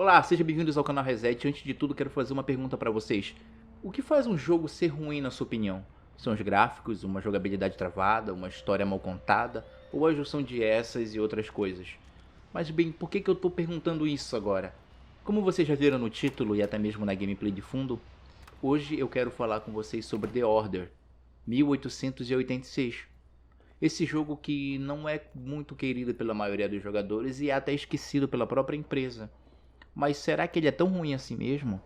Olá, sejam bem-vindos ao canal Reset. Antes de tudo, quero fazer uma pergunta para vocês. O que faz um jogo ser ruim na sua opinião? São os gráficos, uma jogabilidade travada, uma história mal contada ou a junção de essas e outras coisas? Mas bem, por que eu estou perguntando isso agora? Como vocês já viram no título e até mesmo na gameplay de fundo, hoje eu quero falar com vocês sobre The Order 1886. Esse jogo que não é muito querido pela maioria dos jogadores e é até esquecido pela própria empresa. Mas será que ele é tão ruim assim mesmo?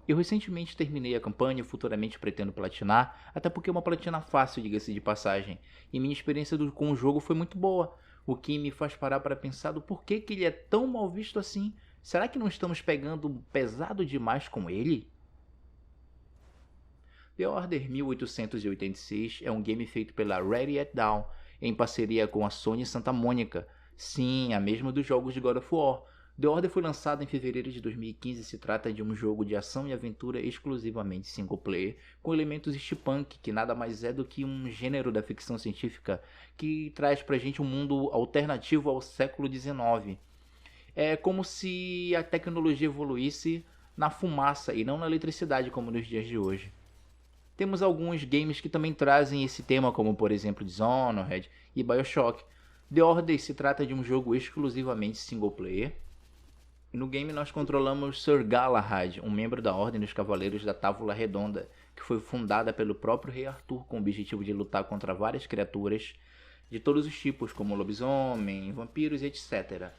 Eu recentemente terminei a campanha e futuramente pretendo platinar, até porque é uma platina fácil, diga-se de passagem, e minha experiência com o jogo foi muito boa, o que me faz parar para pensar do porquê que ele é tão mal visto assim. Será que não estamos pegando pesado demais com ele? The Order 1886 é um game feito pela Ready at Dawn, em parceria com a Sony Santa Mônica, sim, a mesma dos jogos de God of War. The Order foi lançado em fevereiro de 2015 e se trata de um jogo de ação e aventura exclusivamente single player, com elementos steampunk, que nada mais é do que um gênero da ficção científica que traz pra gente um mundo alternativo ao século XIX. É como se a tecnologia evoluísse na fumaça e não na eletricidade como nos dias de hoje. Temos alguns games que também trazem esse tema, como por exemplo Dishonored e BioShock. The Order se trata de um jogo exclusivamente single player. No game nós controlamos Sir Galahad, um membro da Ordem dos Cavaleiros da Távola Redonda, que foi fundada pelo próprio Rei Arthur com o objetivo de lutar contra várias criaturas de todos os tipos, como lobisomem, vampiros e etc.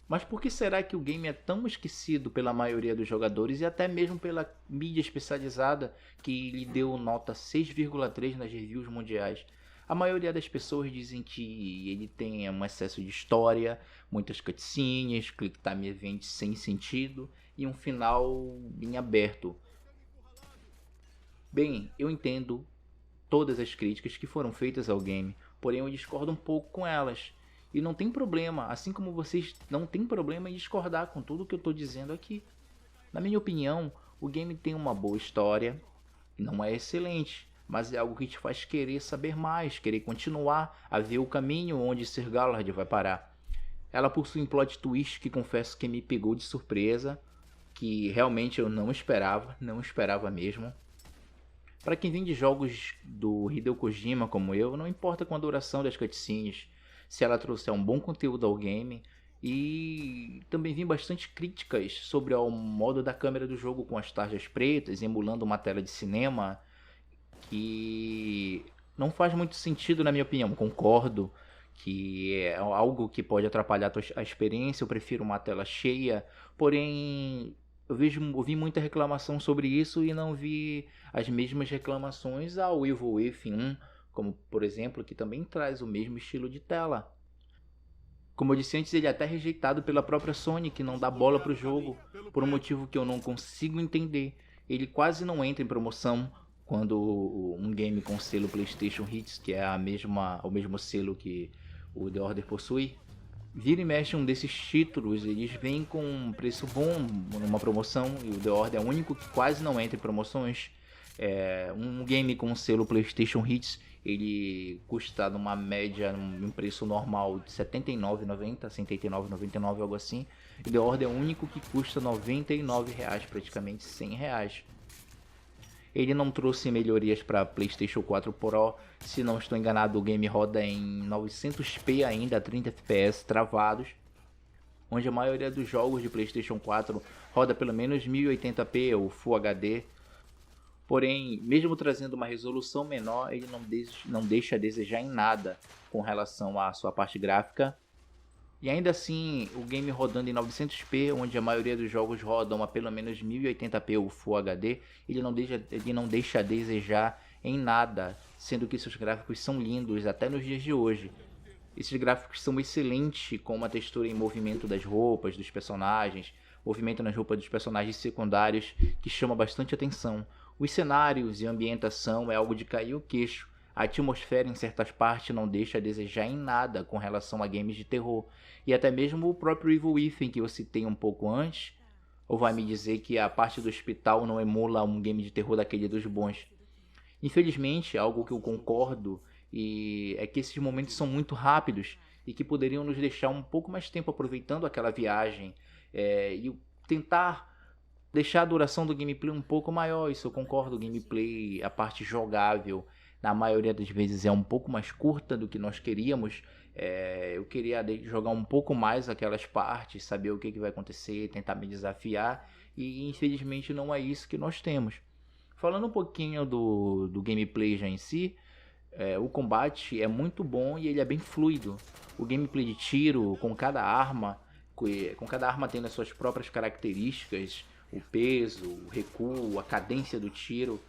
Mas por que será que o game é tão esquecido pela maioria dos jogadores e até mesmo pela mídia especializada que lhe deu nota 6,3 nas reviews mundiais? A maioria das pessoas dizem que ele tem um excesso de história, muitas cutscenes, click time events sem sentido e um final em aberto. Bem, eu entendo todas as críticas que foram feitas ao game, porém eu discordo um pouco com elas. E não tem problema, assim como vocês não tem problema em discordar com tudo que eu estou dizendo aqui. Na minha opinião, o game tem uma boa história, não é excelente, mas é algo que te faz querer saber mais, querer continuar a ver o caminho onde Sir Galahad vai parar. Ela possui um plot twist que confesso que me pegou de surpresa, que realmente eu não esperava, não esperava mesmo. Para quem vem de jogos do Hideo Kojima como eu, não importa com a duração das cutscenes, se ela trouxer um bom conteúdo ao game. E também vi bastante críticas sobre o modo da câmera do jogo com as tarjas pretas, emulando uma tela de cinema, que não faz muito sentido na minha opinião. Concordo que é algo que pode atrapalhar a experiência, eu prefiro uma tela cheia, porém ouvi muita reclamação sobre isso e não vi as mesmas reclamações ao Evil Within 1, como por exemplo, que também traz o mesmo estilo de tela. Como eu disse antes, ele é até rejeitado pela própria Sony, que não dá bola pro jogo, por um motivo que eu não consigo entender. Ele quase não entra em promoção quando um game com selo PlayStation Hits, que é o mesmo selo que o The Order possui, vira e mexe um desses títulos, eles vêm com um preço bom numa promoção, e o The Order é o único que quase não entra em promoções. Um game com selo PlayStation Hits, ele custa numa média, num preço normal de R$ 79,90, R$ 79,99, algo assim. E The Order é o único que custa R$ 99, praticamente R$ 100. Ele não trouxe melhorias para PlayStation 4 Pro, se não estou enganado o game roda em 900p ainda, a 30 fps travados, onde a maioria dos jogos de PlayStation 4 roda pelo menos 1080p ou Full HD. Porém, mesmo trazendo uma resolução menor, ele não deixa a desejar em nada com relação à sua parte gráfica. E ainda assim, o game rodando em 900p, onde a maioria dos jogos rodam a pelo menos 1080p ou Full HD, ele não deixa a desejar em nada, sendo que seus gráficos são lindos até nos dias de hoje. Esses gráficos são excelentes, com uma textura em movimento das roupas dos personagens, movimento nas roupas dos personagens secundários, que chama bastante atenção. Os cenários e a ambientação é algo de cair o queixo. A atmosfera em certas partes não deixa a desejar em nada com relação a games de terror. E até mesmo o próprio Evil Within que eu citei um pouco antes, ou vai me dizer que a parte do hospital não emula um game de terror daquele dos bons. Infelizmente, algo que eu concordo é que esses momentos são muito rápidos e que poderiam nos deixar um pouco mais tempo aproveitando aquela viagem, e tentar deixar a duração do gameplay um pouco maior. Isso eu concordo, o gameplay, a parte jogável, na maioria das vezes é um pouco mais curta do que nós queríamos. Eu queria jogar um pouco mais aquelas partes, saber o que vai acontecer, tentar me desafiar, e infelizmente não é isso que nós temos. Falando um pouquinho do gameplay já em si, o combate é muito bom e ele é bem fluido. O gameplay de tiro, com cada arma tendo as suas próprias características, o peso, o recuo, a cadência do tiro,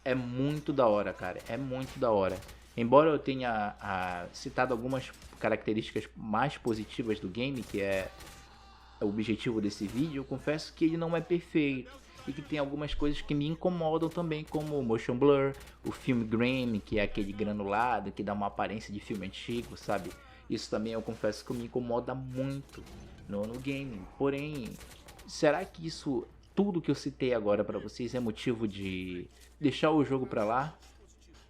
é muito da hora, cara, é muito da hora. Embora eu tenha citado algumas características mais positivas do game, que é o objetivo desse vídeo, eu confesso que ele não é perfeito e que tem algumas coisas que me incomodam também, como o motion blur, o film grain, que é aquele granulado que dá uma aparência de filme antigo, sabe? Isso também eu confesso que me incomoda muito no game. Porém, será que isso tudo que eu citei agora pra vocês é motivo de deixar o jogo pra lá?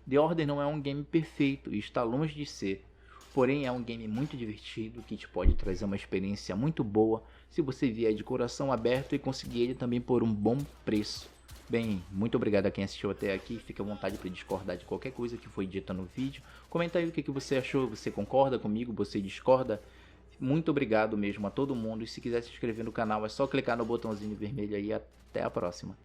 The Order não é um game perfeito e está longe de ser. Porém, é um game muito divertido que te pode trazer uma experiência muito boa se você vier de coração aberto e conseguir ele também por um bom preço. Bem, muito obrigado a quem assistiu até aqui. Fique à vontade para discordar de qualquer coisa que foi dita no vídeo. Comenta aí o que você achou, você concorda comigo, você discorda? Muito obrigado mesmo a todo mundo, e se quiser se inscrever no canal é só clicar no botãozinho vermelho aí. Até a próxima.